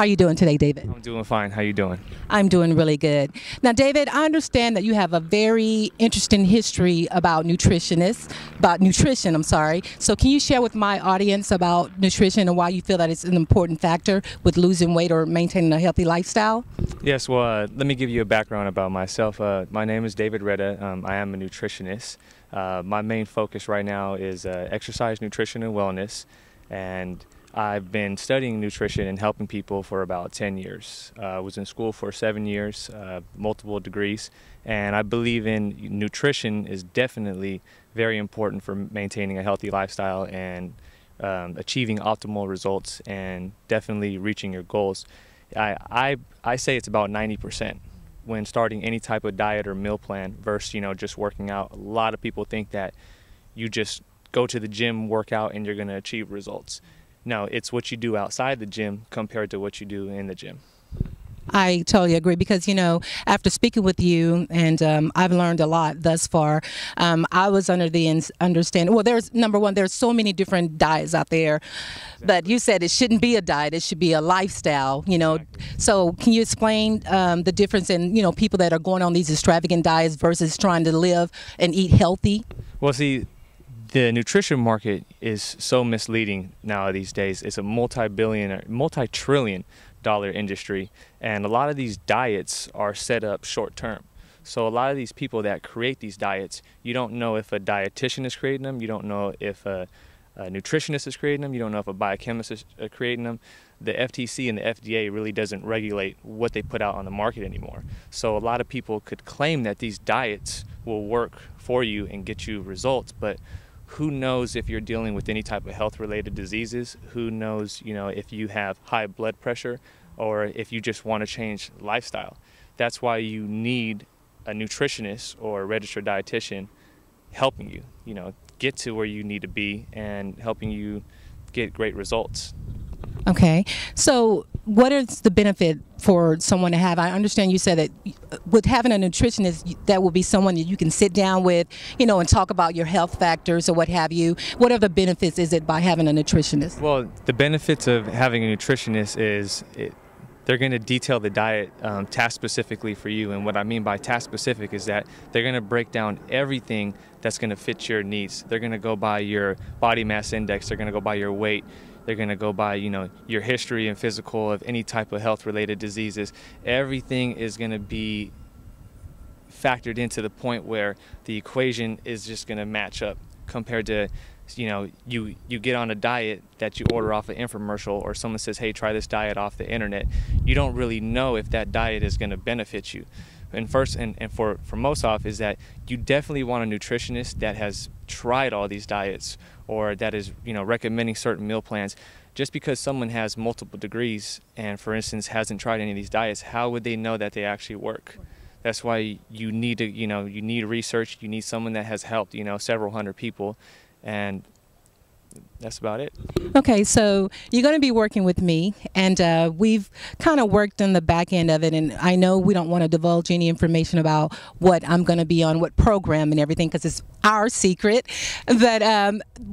How are you doing today, David? I'm doing fine. How you doing? I'm doing really good. Now, David, I understand that you have a very interesting history about nutrition, I'm sorry. So can you share with my audience about nutrition and why you feel that it's an important factor with losing weight or maintaining a healthy lifestyle? Yes, well, let me give you a background about myself. My name is David Reta. I am a nutritionist. My main focus right now is exercise, nutrition, and wellness. And I've been studying nutrition and helping people for about 10 years. I was in school for 7 years, multiple degrees, and I believe in nutrition is definitely very important for maintaining a healthy lifestyle and achieving optimal results and definitely reaching your goals. I say it's about 90% when starting any type of diet or meal plan versus, just working out. A lot of people think that you just go to the gym, work out, and you're going to achieve results. No, it's what you do outside the gym compared to what you do in the gym. I totally agree because, after speaking with you, and I've learned a lot thus far, I was under the understanding, well, there's so many different diets out there, exactly. But you said it shouldn't be a diet, it should be a lifestyle, Exactly. So can you explain the difference in, people that are going on these extravagant diets versus trying to live and eat healthy? Well, see, the nutrition market is so misleading now these days. It's a multi-trillion dollar industry, and a lot of these diets are set up short term. So a lot of these people that create these diets, you don't know if a dietitian is creating them, you don't know if a nutritionist is creating them, you don't know if a biochemist is creating them. The FTC and the FDA really doesn't regulate what they put out on the market anymore. So a lot of people could claim that these diets will work for you and get you results, but who knows if you're dealing with any type of health-related diseases? Who knows, if you have high blood pressure or if you just want to change lifestyle? That's why you need a nutritionist or a registered dietitian helping you, get to where you need to be and helping you get great results. Okay, so what is the benefit for someone to have? I understand you said that with having a nutritionist, that will be someone that you can sit down with, and talk about your health factors or what have you. What are the benefits is it by having a nutritionist? Well, the benefits of having a nutritionist is they're going to detail the diet task specifically for you. And what I mean by task specific is that they're going to break down everything that's going to fit your needs. They're going to go by your body mass index. They're going to go by your weight. They're going to go by, your history and physical of any type of health-related diseases. Everything is going to be factored into the point where the equation is just going to match up compared to, you get on a diet that you order off an infomercial or someone says, hey, try this diet off the internet. You don't really know if that diet is going to benefit you. And first, and for most off, is that you definitely want a nutritionist that has tried all these diets or that is, recommending certain meal plans. Just because someone has multiple degrees and, for instance, hasn't tried any of these diets, how would they know that they actually work? That's why you need to, you need research. You need someone that has helped, several hundred people, and that's about it. Okay, so you're going to be working with me, and we've kind of worked on the back end of it, and I know we don't want to divulge any information about what I'm going to be on, what program and everything, because it's our secret. But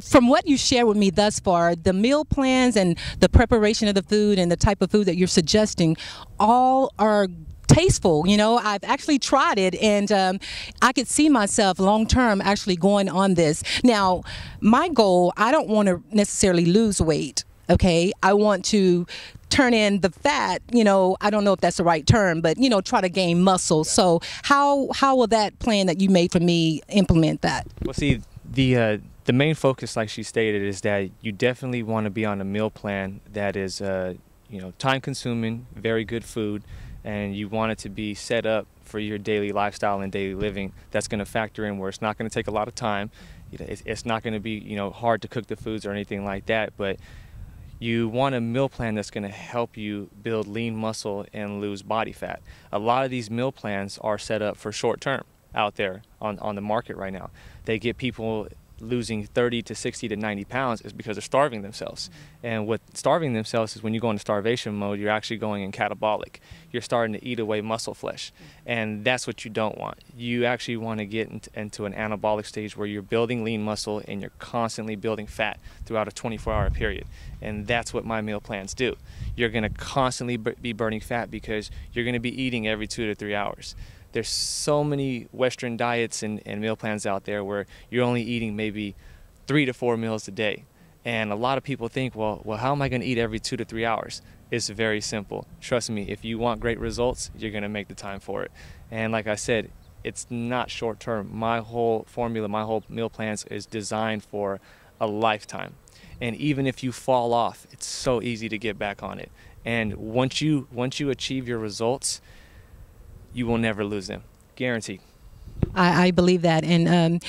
from what you shared with me thus far, the meal plans and the preparation of the food and the type of food that you're suggesting all are tasteful. I've actually tried it, and I could see myself long term actually going on this. Now, my goal, I don't want to necessarily lose weight. Okay, I want to turn in the fat. I don't know if that's the right term, but try to gain muscle. So how will that plan that you made for me implement that? Well, see, the main focus, like she stated, is that you definitely want to be on a meal plan that is time consuming, very good food, and you want it to be set up for your daily lifestyle and daily living. That's going to factor in where it's not going to take a lot of time. It's not going to be hard to cook the foods or anything like that, but you want a meal plan that's going to help you build lean muscle and lose body fat. A lot of these meal plans are set up for short term out there on the market right now. They get people losing 30 to 60 to 90 pounds is because they're starving themselves. And what starving themselves is when you go into starvation mode, you're actually going in catabolic. You're starting to eat away muscle flesh. And that's what you don't want. You actually want to get into an anabolic stage where you're building lean muscle and you're constantly building fat throughout a 24-hour period. And that's what my meal plans do. You're going to constantly be burning fat because you're going to be eating every 2 to 3 hours. There's so many Western diets and meal plans out there where you're only eating maybe 3 to 4 meals a day. And a lot of people think, well, how am I going to eat every 2 to 3 hours? It's very simple. Trust me, if you want great results, you're going to make the time for it. And like I said, it's not short term. My whole formula, my whole meal plans is designed for a lifetime. And even if you fall off, it's so easy to get back on it. And once you achieve your results, you will never lose them. Guaranteed. I believe that. And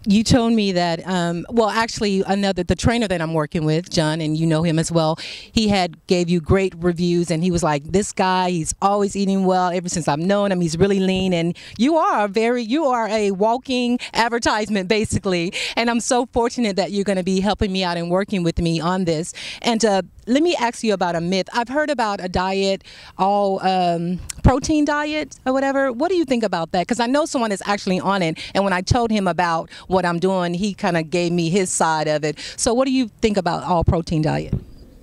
you told me that, well, actually, the trainer that I'm working with, John, and you know him as well, he gave you great reviews, and he was like, this guy, he's always eating well. Ever since I've known him, he's really lean, and you are a walking advertisement, basically. And I'm so fortunate that you're going to be helping me out and working with me on this. And let me ask you about a myth. I've heard about a diet, all protein diet or whatever. What do you think about that? Because I know someone is actually on it, and when I told him about what I'm doing, he kind of gave me his side of it. So what do you think about all protein diet?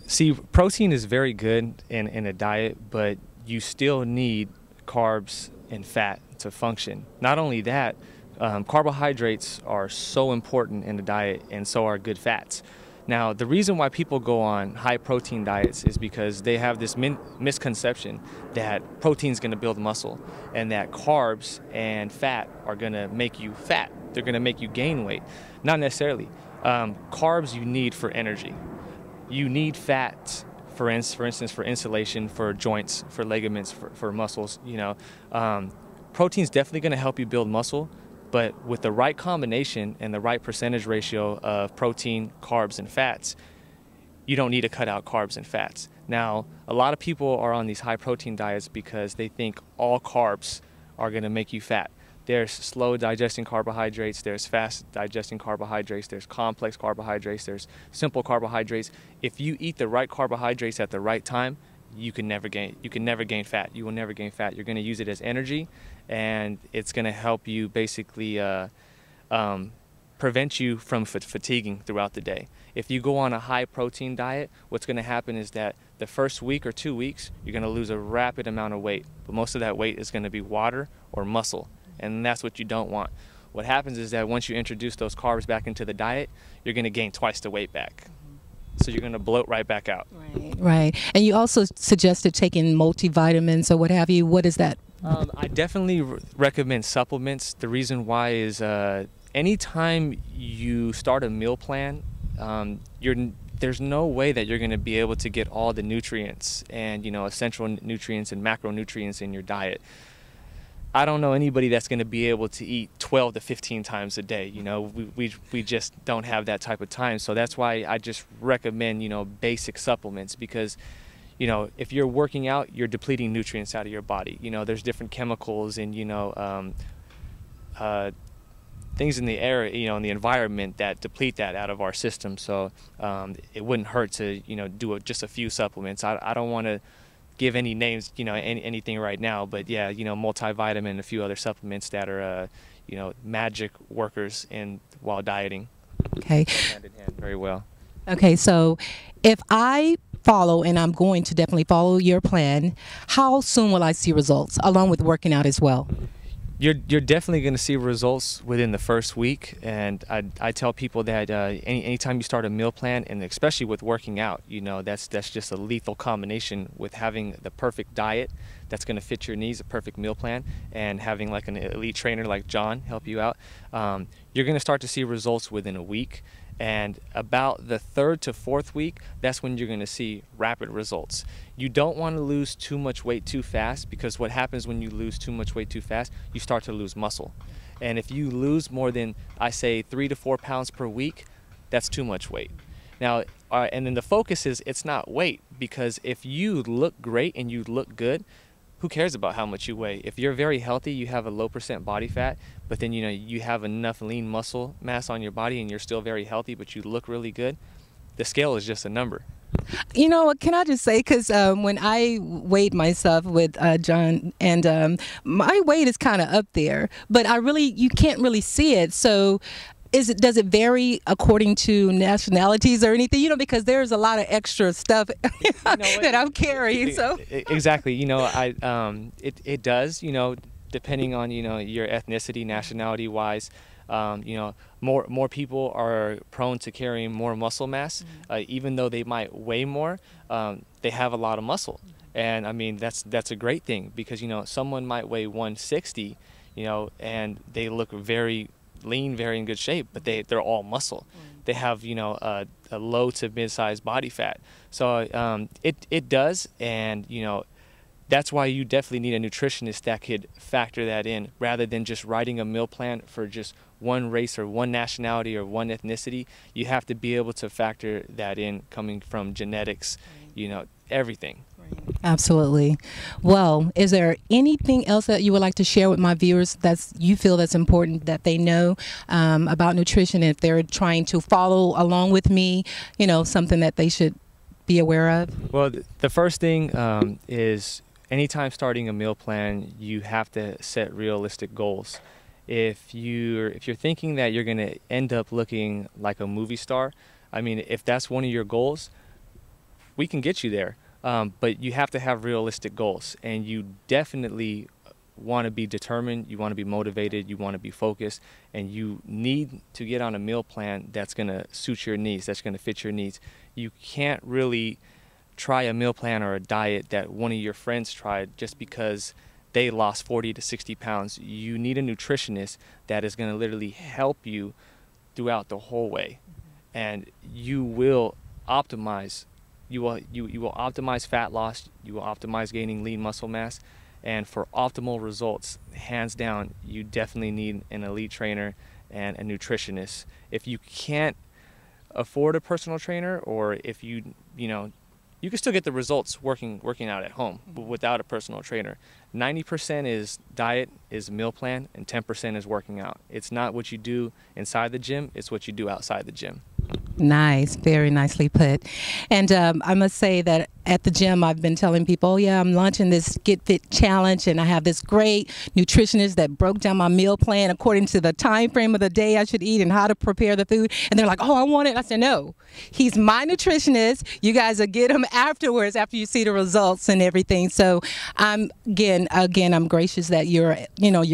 See, protein is very good in a diet, but you still need carbs and fat to function. Not only that, carbohydrates are so important in the diet, and so are good fats. Now, the reason why people go on high protein diets is because they have this misconception that protein is going to build muscle and that carbs and fat are going to make you fat. They're going to make you gain weight. Not necessarily. Carbs you need for energy. You need fat, for instance, for insulation, for joints, for ligaments, for muscles. Protein's definitely going to help you build muscle. But with the right combination and the right percentage ratio of protein, carbs, and fats, you don't need to cut out carbs and fats. Now, a lot of people are on these high protein diets because they think all carbs are going to make you fat. There's slow digesting carbohydrates, there's fast digesting carbohydrates, there's complex carbohydrates, there's simple carbohydrates. If you eat the right carbohydrates at the right time, you can never gain fat. You will never gain fat. You're going to use it as energy, and it's going to help you basically prevent you from fatiguing throughout the day. If you go on a high protein diet, what's going to happen is that the first week or 2 weeks, you're going to lose a rapid amount of weight, but most of that weight is going to be water or muscle, and that's what you don't want. What happens is that once you introduce those carbs back into the diet, you're going to gain twice the weight back. So you're going to bloat right back out. Right. And you also suggested taking multivitamins or what have you. What is that? I definitely recommend supplements. The reason why is anytime you start a meal plan, there's no way that you're going to be able to get all the nutrients and essential nutrients and macronutrients in your diet. I don't know anybody that's going to be able to eat 12 to 15 times a day. We just don't have that type of time. So that's why I just recommend, basic supplements, because, if you're working out, you're depleting nutrients out of your body. There's different chemicals and, things in the air, in the environment that deplete that out of our system. So it wouldn't hurt to, do just a few supplements. I don't want to give any names, anything right now, but yeah, multivitamin and a few other supplements that are, magic workers while dieting. Okay. Hand in hand very well. Okay, so if I follow, and I'm going to definitely follow your plan, how soon will I see results, along with working out as well? You're definitely going to see results within the first week, and I tell people that anytime you start a meal plan, and especially with working out, that's just a lethal combination with having the perfect diet that's going to fit your needs, a perfect meal plan, and having like an elite trainer like John help you out. You're going to start to see results within a week. And about the 3rd to 4th week, that's when you're going to see rapid results. You don't want to lose too much weight too fast, because what happens when you lose too much weight too fast, you start to lose muscle. And if you lose more than, I say, 3 to 4 pounds per week, that's too much weight. Now, and then the focus is, it's not weight, because if you look great and you look good, who cares about how much you weigh? If you're very healthy, you have a low % body fat, but then you have enough lean muscle mass on your body and you're still very healthy, but you look really good, the scale is just a number. You know what, can I just say, because when I weighed myself with John, and my weight is kind of up there, but you can't really see it. So does it vary according to nationalities or anything? Because there's a lot of extra stuff that I'm carrying. So exactly, it does, depending on your ethnicity, nationality wise. More people are prone to carrying more muscle mass, even though they might weigh more. They have a lot of muscle, and I mean that's a great thing, because someone might weigh 160, and they look very lean, very in good shape, but they're all muscle. They have a low to mid-sized body fat. So it does, and that's why you definitely need a nutritionist that could factor that in, rather than just writing a meal plan for just one race or one nationality or one ethnicity. You have to be able to factor that in, coming from genetics, everything. Absolutely. Well, is there anything else that you would like to share with my viewers you feel that's important that they know about nutrition, if they're trying to follow along with me, something that they should be aware of? Well, the first thing is, anytime starting a meal plan, you have to set realistic goals. If you're thinking that you're going to end up looking like a movie star, I mean, if that's one of your goals, we can get you there. But you have to have realistic goals, and you definitely want to be determined, you want to be motivated, you want to be focused, and you need to get on a meal plan that's going to suit your needs, that's going to fit your needs. You can't really try a meal plan or a diet that one of your friends tried just because they lost 40 to 60 pounds. You need a nutritionist that is going to literally help you throughout the whole way, and you will optimize. You will optimize fat loss. You will optimize gaining lean muscle mass, and for optimal results, hands down, you definitely need an elite trainer and a nutritionist. If you can't afford a personal trainer, or if you can still get the results working out at home without a personal trainer. 90% is diet, is meal plan, and 10% is working out. It's not what you do inside the gym, it's what you do outside the gym. Nice, very nicely put. And I must say that at the gym, I've been telling people, oh yeah, I'm launching this Get Fit Challenge, and I have this great nutritionist that broke down my meal plan according to the time frame of the day I should eat and how to prepare the food. And they're like, oh, I want it. I said, no, he's my nutritionist. You guys will get him afterwards, after you see the results and everything. So again, I'm gracious that you're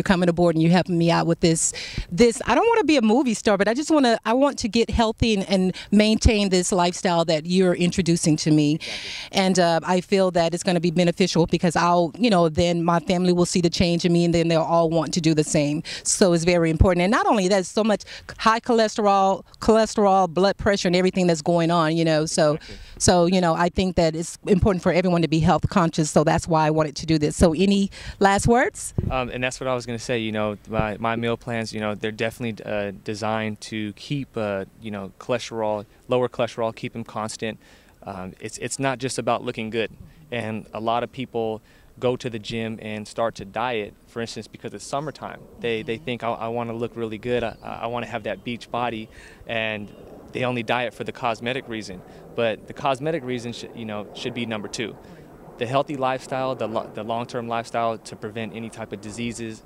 coming aboard and you're helping me out with this. I don't want to be a movie star, but I want to get healthy and maintain this lifestyle that you're introducing to me. Exactly. And I feel that it's going to be beneficial, because then my family will see the change in me, and then they'll all want to do the same. So it's very important. And not only that, so much high cholesterol, blood pressure, and everything that's going on, So, exactly. So, I think that it's important for everyone to be health conscious. So that's why I wanted to do this. So any last words? And that's what I was going to say. My meal plans, they're definitely designed to keep, lower cholesterol, keep them constant. It's not just about looking good. And a lot of people go to the gym and start to diet, for instance, because it's summertime. They think, I want to look really good. I want to have that beach body, and they only diet for the cosmetic reason. But the cosmetic reason should be number two. The healthy lifestyle, the long-term lifestyle to prevent any type of diseases,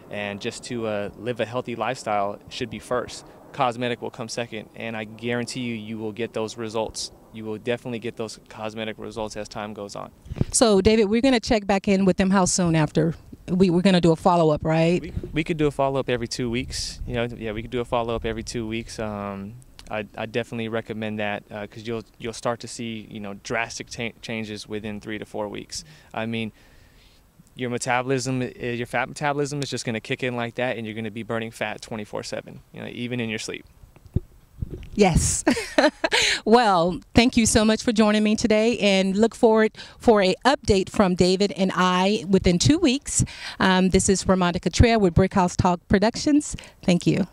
and just to live a healthy lifestyle should be first. Cosmetic will come second, and I guarantee you will get those results. You will definitely get those cosmetic results as time goes on. So, David, we're going to check back in with them how soon after? We're going to do a follow-up, right? We could do a follow-up every 2 weeks. We could do a follow-up every 2 weeks. I definitely recommend that, because you'll start to see drastic changes within 3 to 4 weeks. I mean, your fat metabolism is just going to kick in like that, and you're going to be burning fat 24/7, even in your sleep. Yes. Well, thank you so much for joining me today, and look forward for an update from David and I within 2 weeks. This is Ramonda Cutrer with Brickhouse Talk Productions. Thank you.